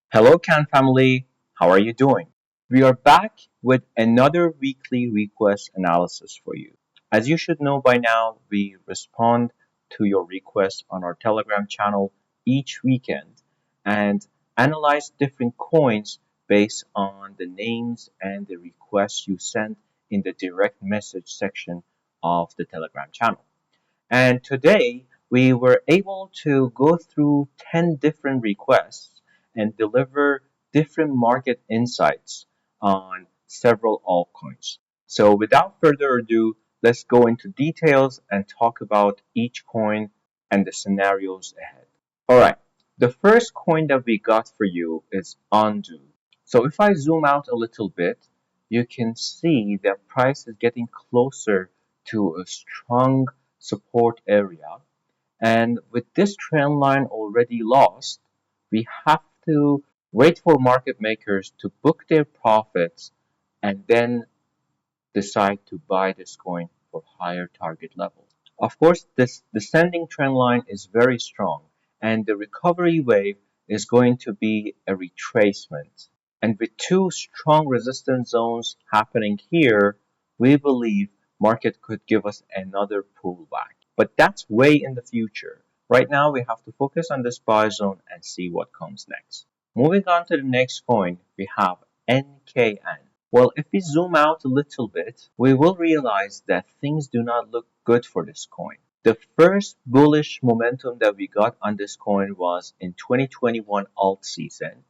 Hello, Can family. How are you doing? We are back with another weekly request analysis for you. As you should know by now, we respond to your requests on our Telegram channel each weekend and analyze different coins based on the names and the requests you sent in the direct message section of the Telegram channel. And today we were able to go through 10 different requests and deliver different market insights on several altcoins. So without further ado, let's go into details and talk about each coin and the scenarios ahead. All right, the first coin that we got for you is Undo. So if I zoom out a little bit, you can see that price is getting closer to a strong support area. And with this trend line already lost, we have to wait for market makers to book their profits and then decide to buy this coin for higher target levels. Of course, this descending trend line is very strong, and the recovery wave is going to be a retracement. And with two strong resistance zones happening here, we believe market could give us another pullback. But that's way in the future. Right now, we have to focus on this buy zone and see what comes next. Moving on to the next coin, we have NKN. Well, if we zoom out a little bit, we will realize that things do not look good for this coin. The first bullish momentum that we got on this coin was in 2021 alt season,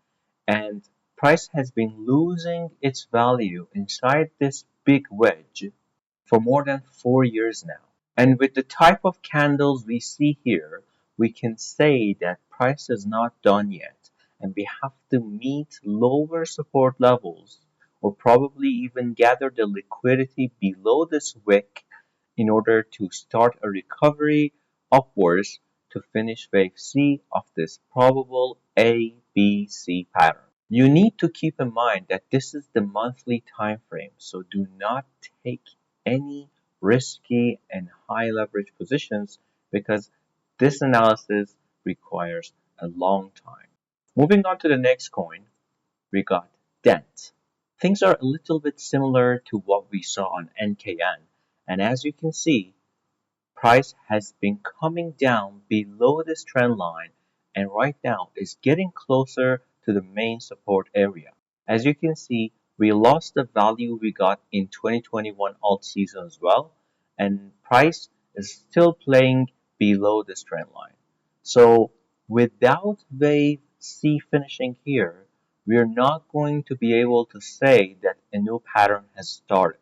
and price has been losing its value inside this big wedge for more than 4 years now. And with the type of candles we see here, we can say that price is not done yet, and we have to meet lower support levels or probably even gather the liquidity below this wick in order to start a recovery upwards to finish wave C of this probable ABC pattern. You need to keep in mind that this is the monthly time frame, so do not take any risky and high leverage positions because this analysis requires a long time. Moving on to the next coin, we got Dent. Things are a little bit similar to what we saw on NKN, and as you can see, price has been coming down below this trend line and right now is getting closer to the main support area. As you can see, we lost the value we got in 2021 alt season as well, and price is still playing below this trend line. So without wave C finishing here, we are not going to be able to say that a new pattern has started.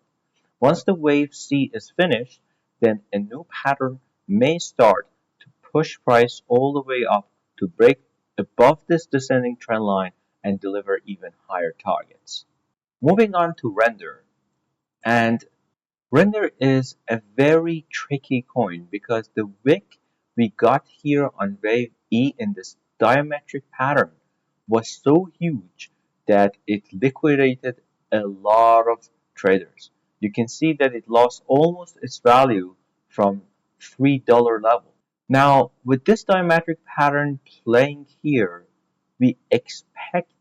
Once the wave C is finished, then a new pattern may start to push price all the way up to break above this descending trend line and deliver even higher targets. Moving on to Render, and Render is a very tricky coin because the wick we got here on wave E in this diametric pattern was so huge that it liquidated a lot of traders. You can see that it lost almost its value from $3 level. Now, with this diametric pattern playing here, we expect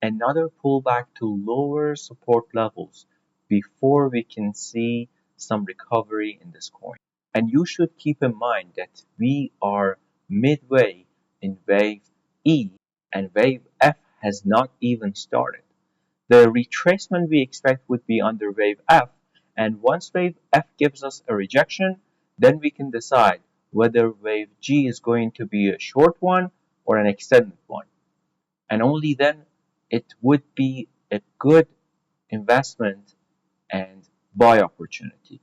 another pullback to lower support levels before we can see some recovery in this coin. And you should keep in mind that we are midway in wave E and wave F has not even started. The retracement we expect would be under wave F, and once wave F gives us a rejection, then we can decide whether wave G is going to be a short one or an extended one. And only then it would be a good investment and buy opportunity.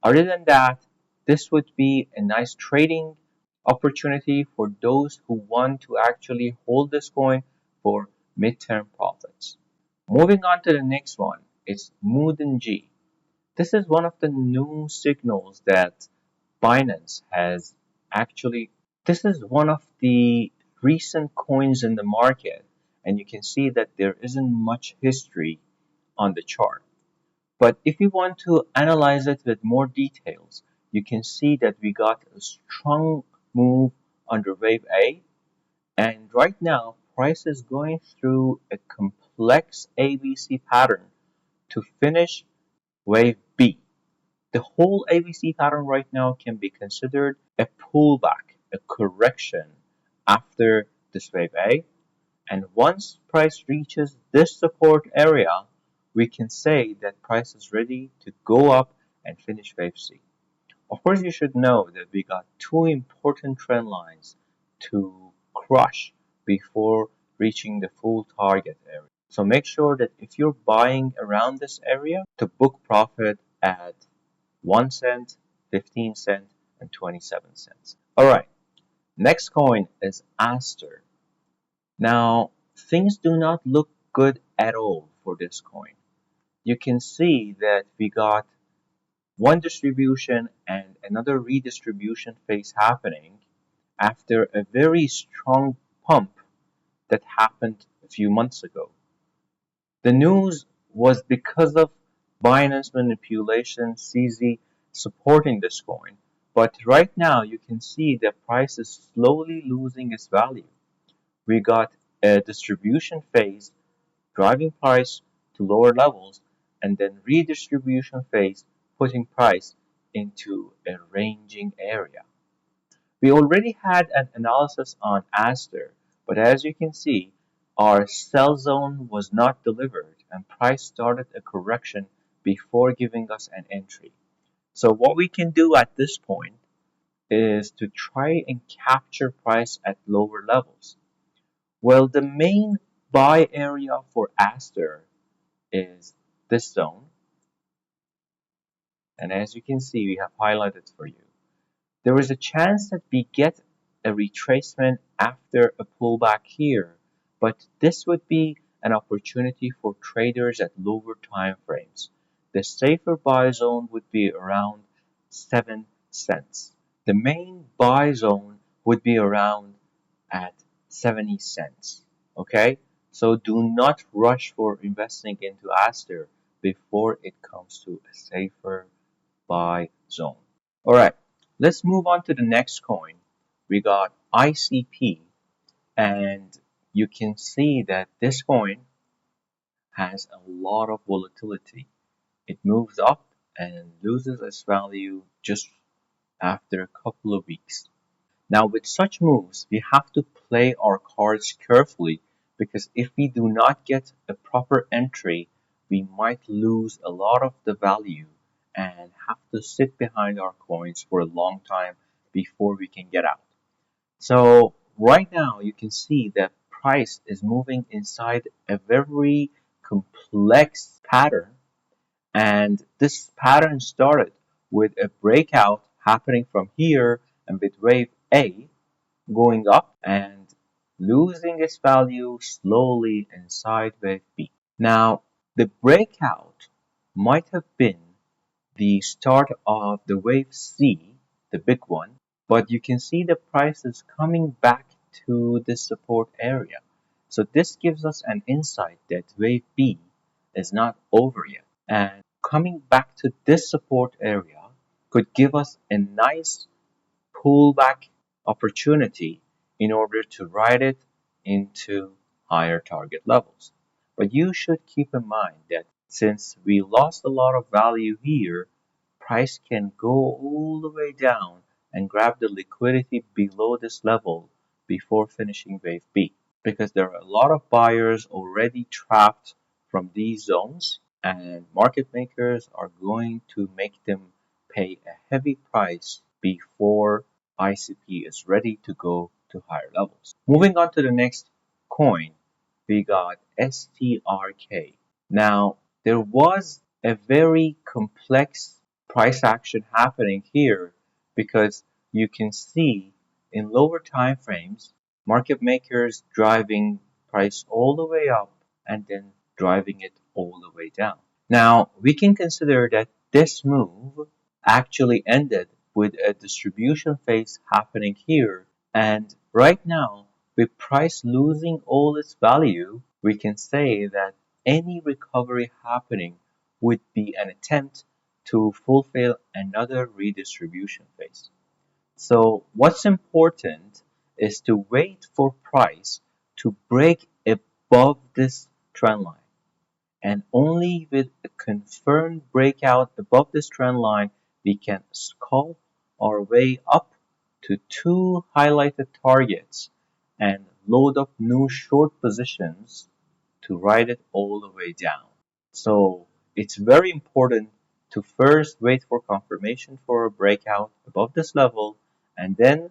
Other than that, this would be a nice trading opportunity for those who want to actually hold this coin for midterm profits. Moving on to the next one, it's Moodin G. This is one of the new signals that Binance has actually. This is one of the recent coins in the market, and you can see that there isn't much history on the chart. But if you want to analyze it with more details, you can see that we got a strong move under wave A, and right now price is going through a complex ABC pattern to finish wave B. The whole ABC pattern right now can be considered a pullback, a correction after this wave A. And once price reaches this support area, we can say that price is ready to go up and finish wave C. Of course, you should know that we got two important trend lines to crush before reaching the full target area. So make sure that if you're buying around this area to book profit at 1 cent, 15 cent, and 27 cents. All right, next coin is Aster. Now, things do not look good at all for this coin. You can see that we got one distribution and another redistribution phase happening after a very strong pump that happened a few months ago. The news was because of Binance manipulation, CZ supporting this coin, but right now you can see the price is slowly losing its value. We got a distribution phase driving price to lower levels, and then redistribution phase putting price into a ranging area. We already had an analysis on Aster, but as you can see, our sell zone was not delivered and price started a correction before giving us an entry. So what we can do at this point is to try and capture price at lower levels. Well, the main buy area for Aster is this zone, and as you can see, we have highlighted for you. There is a chance that we get a retracement after a pullback here, but this would be an opportunity for traders at lower time frames. The safer buy zone would be around 7 cents. The main buy zone would be around at 70 cents. Okay? So do not rush for investing into Aster before it comes to a safer buy zone. All right, let's move on to the next coin. We got ICP, and you can see that this coin has a lot of volatility. It moves up and loses its value just after a couple of weeks. Now, with such moves, we have to play our cards carefully because if we do not get a proper entry, we might lose a lot of the value and have to sit behind our coins for a long time before we can get out. So, right now, you can see that price is moving inside a very complex pattern, and this pattern started with a breakout happening from here and with wave A going up and losing its value slowly inside wave B. Now, the breakout might have been the start of the wave C, the big one, but you can see the price is coming back to the support area. So this gives us an insight that wave B is not over yet. And coming back to this support area could give us a nice pullback opportunity in order to ride it into higher target levels. But you should keep in mind that since we lost a lot of value here, price can go all the way down and grab the liquidity below this level before finishing wave B. Because there are a lot of buyers already trapped from these zones, and market makers are going to make them pay a heavy price before ICP is ready to go to higher levels. Moving on to the next coin, we got STRK. Now, there was a very complex price action happening here because you can see in lower time frames, market makers driving price all the way up and then driving it all the way down. Now, we can consider that this move actually ended with a distribution phase happening here. And right now, with price losing all its value, we can say that any recovery happening would be an attempt to fulfill another redistribution phase. So what's important is to wait for price to break above this trend line. And only with a confirmed breakout above this trend line, we can scalp our way up to two highlighted targets and load up new short positions to ride it all the way down. So it's very important to first wait for confirmation for a breakout above this level and then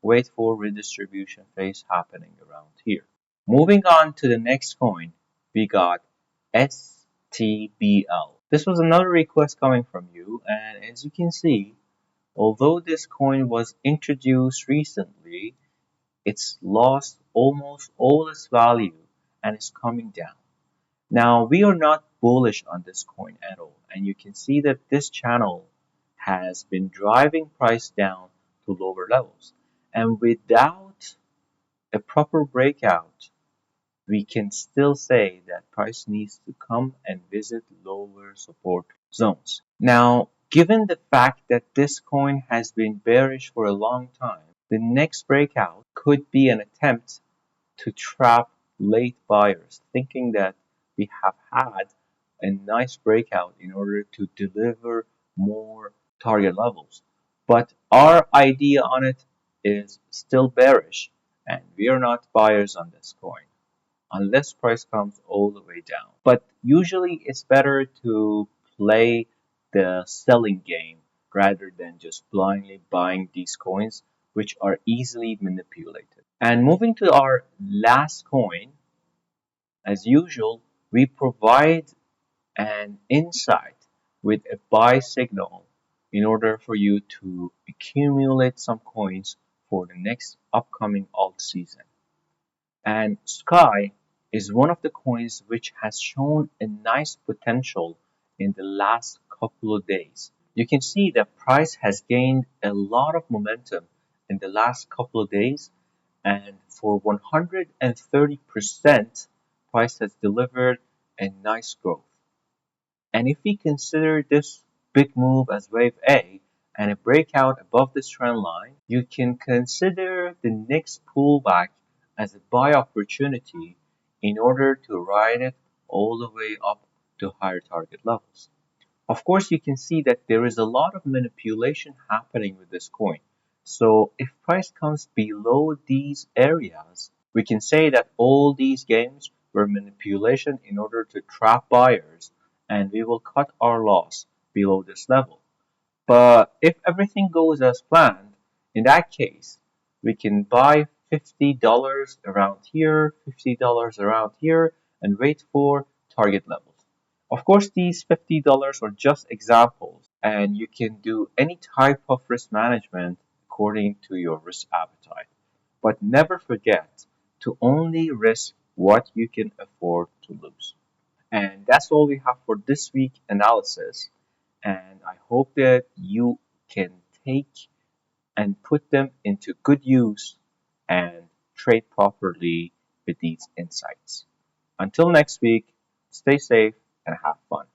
wait for redistribution phase happening around here. Moving on to the next coin, we got STBL. This was another request coming from you, and as you can see, although this coin was introduced recently, it's lost almost all its value and is coming down. Now, we are not bullish on this coin at all, and you can see that this channel has been driving price down to lower levels. And without a proper breakout, we can still say that price needs to come and visit lower support zones. Now, given the fact that this coin has been bearish for a long time, the next breakout could be an attempt to trap late buyers, thinking that we have had a nice breakout in order to deliver more target levels. But our idea on it is still bearish, and we are not buyers on this coin unless price comes all the way down. But usually it's better to play the selling game rather than just blindly buying these coins, which are easily manipulated. And moving to our last coin, as usual, we provide an insight with a buy signal in order for you to accumulate some coins for the next upcoming alt season. And Sky is one of the coins which has shown a nice potential in the last couple of days. You can see that price has gained a lot of momentum in the last couple of days, and for 130% price has delivered a nice growth. And if we consider this big move as wave A and a breakout above this trend line, you can consider the next pullback as a buy opportunity in order to ride it all the way up to higher target levels. Of course, you can see that there is a lot of manipulation happening with this coin. So if price comes below these areas, we can say that all these games were manipulation in order to trap buyers, and we will cut our loss below this level. But if everything goes as planned, in that case, we can buy $50 around here, $50 around here, and wait for target levels. Of course, these $50 are just examples, and you can do any type of risk management according to your risk appetite. But never forget to only risk what you can afford to lose. And that's all we have for this week analysis. And I hope that you can take and put them into good use and trade properly with these insights. Until next week, stay safe and have fun.